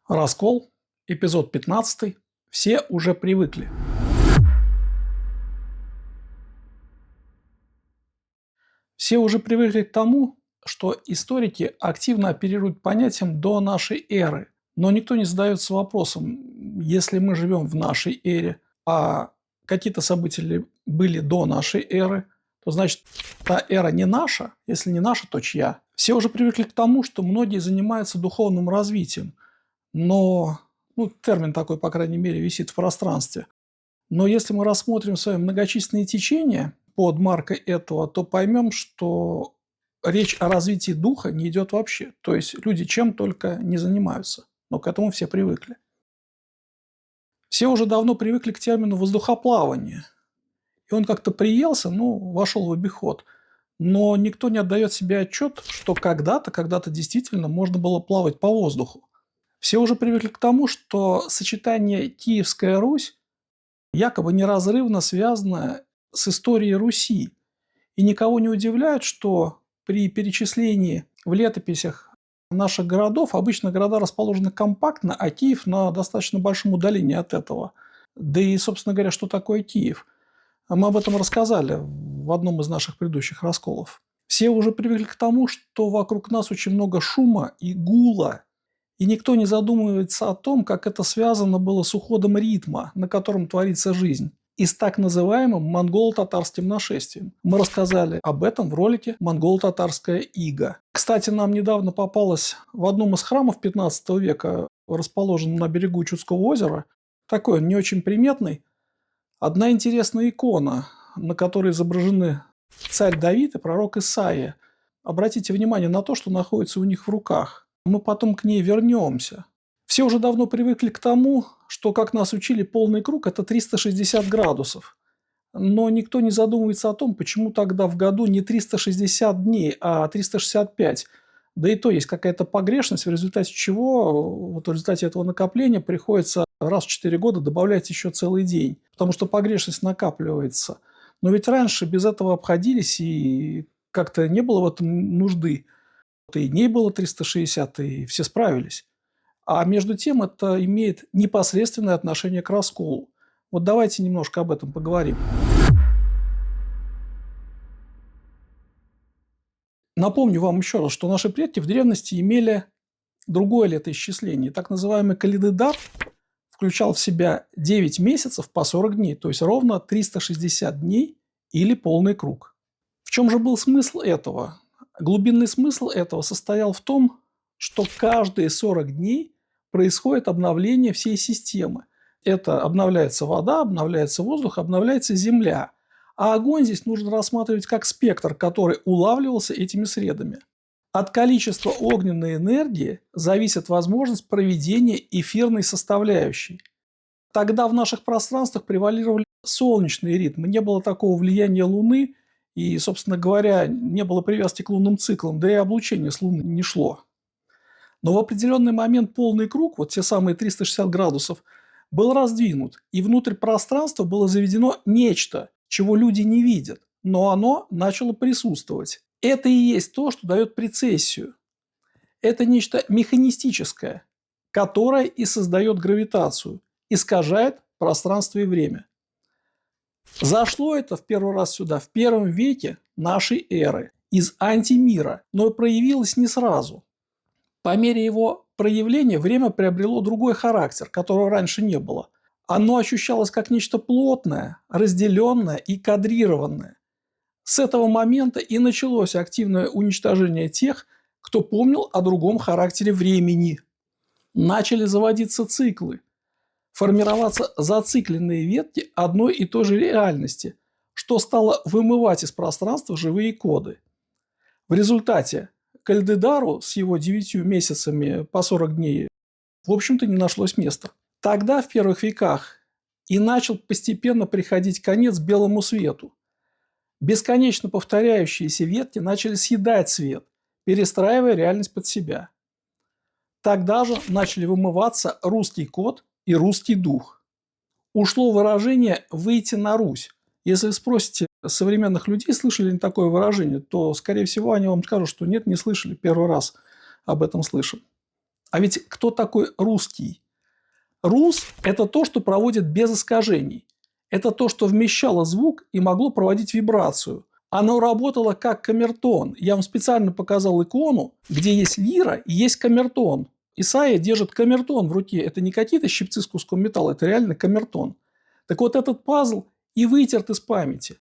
Раскол, эпизод 15. Все уже привыкли. Все уже привыкли к тому, что историки активно оперируют понятием «до нашей эры». Но никто не задается вопросом, если мы живем в нашей эре, а какие-то события были до нашей эры, то значит, та эра не наша, если не наша, то чья? Все уже привыкли к тому, что многие занимаются духовным развитием, но термин такой, по крайней мере, висит в пространстве. Но если мы рассмотрим свои многочисленные течения под маркой этого, то поймем, что речь о развитии духа не идет вообще. То есть люди чем только не занимаются, но к этому все привыкли. Все уже давно привыкли к термину воздухоплавание. И он как-то приелся, вошел в обиход. Но никто не отдает себе отчет, что когда-то действительно можно было плавать по воздуху. Все уже привыкли к тому, что сочетание «Киевская Русь» якобы неразрывно связано с историей Руси. И никого не удивляет, что при перечислении в летописях наших городов обычно города расположены компактно, а Киев на достаточно большом удалении от этого. Да и, собственно говоря, что такое Киев? Мы об этом рассказали в одном из наших предыдущих расколов. Все уже привыкли к тому, что вокруг нас очень много шума и гула, и никто не задумывается о том, как это связано было с уходом ритма, на котором творится жизнь, и с так называемым монголо-татарским нашествием. Мы рассказали об этом в ролике «Монголо-татарская ига». Кстати, нам недавно попалось в одном из храмов 15 века, расположенном на берегу Чудского озера, такой не очень приметный, одна интересная икона, на которой изображены царь Давид и пророк Исаия. Обратите внимание на то, что находится у них в руках. Мы потом к ней вернемся. Все уже давно привыкли к тому, что, как нас учили, полный круг – это 360 градусов. Но никто не задумывается о том, почему тогда в году не 360 дней, а 365. Да и то есть какая-то погрешность, в результате чего, в результате этого накопления приходится раз в 4 года добавлять еще целый день, потому что погрешность накапливается. Но ведь раньше без этого обходились, и как-то не было в этом нужды. И дней было 360, и все справились. А между тем это имеет непосредственное отношение к расколу. Вот давайте немножко об этом поговорим. Напомню вам еще раз, что наши предки в древности имели другое летоисчисление. Так называемый калейдодар включал в себя 9 месяцев по 40 дней, то есть ровно 360 дней или полный круг. В чем же был смысл этого? Глубинный смысл этого состоял в том, что каждые 40 дней происходит обновление всей системы. Это обновляется вода, обновляется воздух, обновляется земля. А огонь здесь нужно рассматривать как спектр, который улавливался этими средами. От количества огненной энергии зависит возможность проведения эфирной составляющей. Тогда в наших пространствах превалировали солнечные ритмы, не было такого влияния Луны, и, собственно говоря, не было привязки к лунным циклам, да и облучение с Луны не шло. Но в определенный момент полный круг, вот те самые 360 градусов, был раздвинут, и внутрь пространства было заведено нечто, чего люди не видят, но оно начало присутствовать. Это и есть то, что дает прецессию. Это нечто механистическое, которое и создает гравитацию, искажает пространство и время. Зашло это в первый раз сюда в первом веке нашей эры из антимира, но проявилось не сразу. По мере его проявления время приобрело другой характер, которого раньше не было. Оно ощущалось как нечто плотное, разделенное и кадрированное. С этого момента и началось активное уничтожение тех, кто помнил о другом характере времени. Начали заводиться циклы, формироваться зацикленные ветки одной и той же реальности, что стало вымывать из пространства живые коды. В результате Кальдедару с его 9 месяцами по 40 дней, в общем-то, не нашлось места. Тогда, в первых веках, и начал постепенно приходить конец белому свету. Бесконечно повторяющиеся ветки начали съедать свет, перестраивая реальность под себя. Тогда же начали вымываться русский код и русский дух. Ушло выражение «выйти на Русь». Если вы спросите современных людей, слышали ли такое выражение, то, скорее всего, они вам скажут, что нет, не слышали, первый раз об этом слышим. А ведь кто такой русский? Рус– это то, что проводит без искажений. Это то, что вмещало звук и могло проводить вибрацию. Оно работало как камертон. Я вам специально показал икону, где есть лира и есть камертон. Исайя держит камертон в руке. Это не какие-то щипцы с куском металла, это реально камертон. Так вот этот пазл и вытерт из памяти.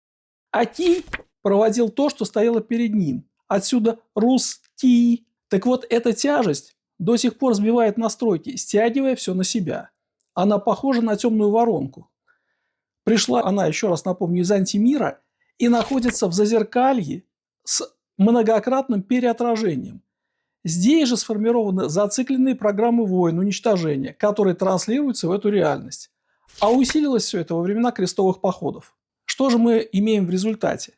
А Ти проводил то, что стояло перед ним. Отсюда Рус-Ти. Так вот эта тяжесть до сих пор сбивает настройки, стягивая все на себя. Она похожа на темную воронку. Пришла она, еще раз напомню, из антимира и находится в зазеркалье с многократным переотражением. Здесь же сформированы зацикленные программы войн, уничтожения, которые транслируются в эту реальность. А усилилось все это во времена крестовых походов. Что же мы имеем в результате?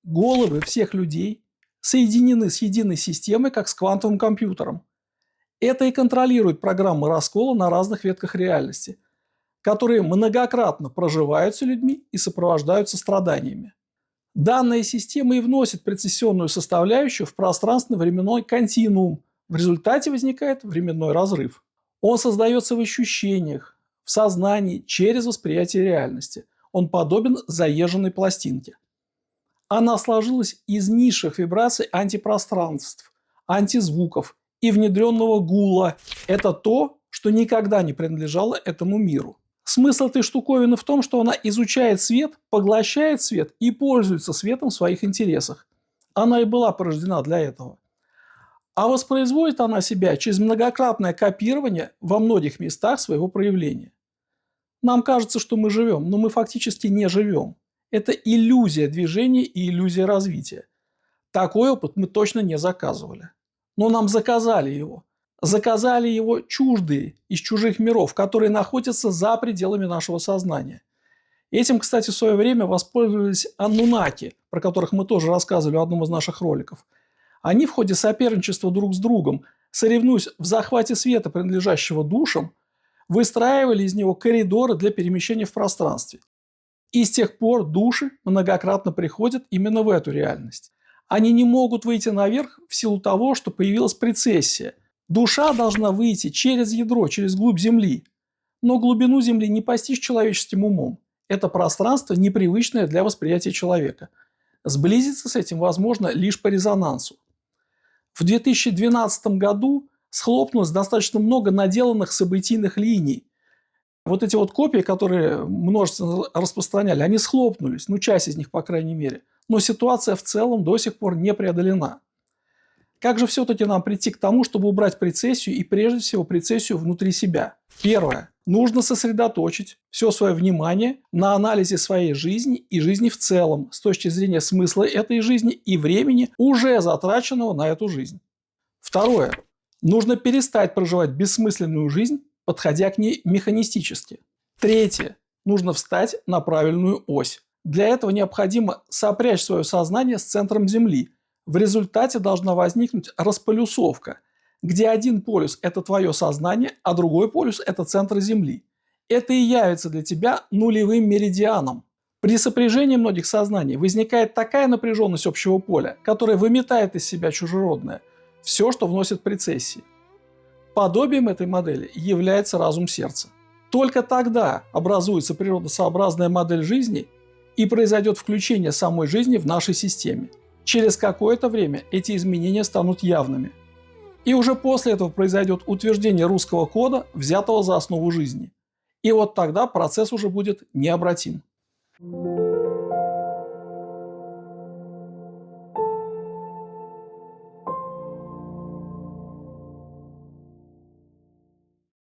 Головы всех людей соединены с единой системой, как с квантовым компьютером. Это и контролирует программы раскола на разных ветках реальности, которые многократно проживаются людьми и сопровождаются страданиями. Данная система и вносит прецессионную составляющую в пространственно-временной континуум. В результате возникает временной разрыв. Он создается в ощущениях, в сознании, через восприятие реальности. Он подобен заезженной пластинке. Она сложилась из низших вибраций антипространств, антизвуков и внедренного гула. Это то, что никогда не принадлежало этому миру. Смысл этой штуковины в том, что она изучает свет, поглощает свет и пользуется светом в своих интересах. Она и была порождена для этого. А воспроизводит она себя через многократное копирование во многих местах своего проявления. Нам кажется, что мы живем, но мы фактически не живем. Это иллюзия движения и иллюзия развития. Такой опыт мы точно не заказывали. Но нам заказали его. Заказали его чуждые из чужих миров, которые находятся за пределами нашего сознания. Этим, кстати, в свое время воспользовались аннунаки, про которых мы тоже рассказывали в одном из наших роликов. Они в ходе соперничества друг с другом, соревнуясь в захвате света, принадлежащего душам, выстраивали из него коридоры для перемещения в пространстве. И с тех пор души многократно приходят именно в эту реальность. Они не могут выйти наверх в силу того, что появилась прецессия. Душа должна выйти через ядро, через глубь Земли. Но глубину Земли не постичь человеческим умом. Это пространство непривычное для восприятия человека. Сблизиться с этим возможно лишь по резонансу. В 2012 году схлопнулось достаточно много наделанных событийных линий. Вот эти вот копии, которые множественно распространяли, они схлопнулись, ну часть из них, по крайней мере. Но ситуация в целом до сих пор не преодолена. Как же все-таки нам прийти к тому, чтобы убрать прецессию и прежде всего прецессию внутри себя? Первое. Нужно сосредоточить все свое внимание на анализе своей жизни и жизни в целом с точки зрения смысла этой жизни и времени, уже затраченного на эту жизнь. Второе. Нужно перестать проживать бессмысленную жизнь, подходя к ней механистически. Третье. Нужно встать на правильную ось. Для этого необходимо сопрячь свое сознание с центром Земли. В результате должна возникнуть располюсовка, где один полюс – это твое сознание, а другой полюс – это центр Земли. Это и явится для тебя нулевым меридианом. При сопряжении многих сознаний возникает такая напряженность общего поля, которая выметает из себя чужеродное, все, что вносит прецессии. Подобием этой модели является разум сердца. Только тогда образуется природосообразная модель жизни и произойдет включение самой жизни в нашей системе. Через какое-то время эти изменения станут явными. И уже после этого произойдет утверждение русского кода, взятого за основу жизни. И вот тогда процесс уже будет необратим.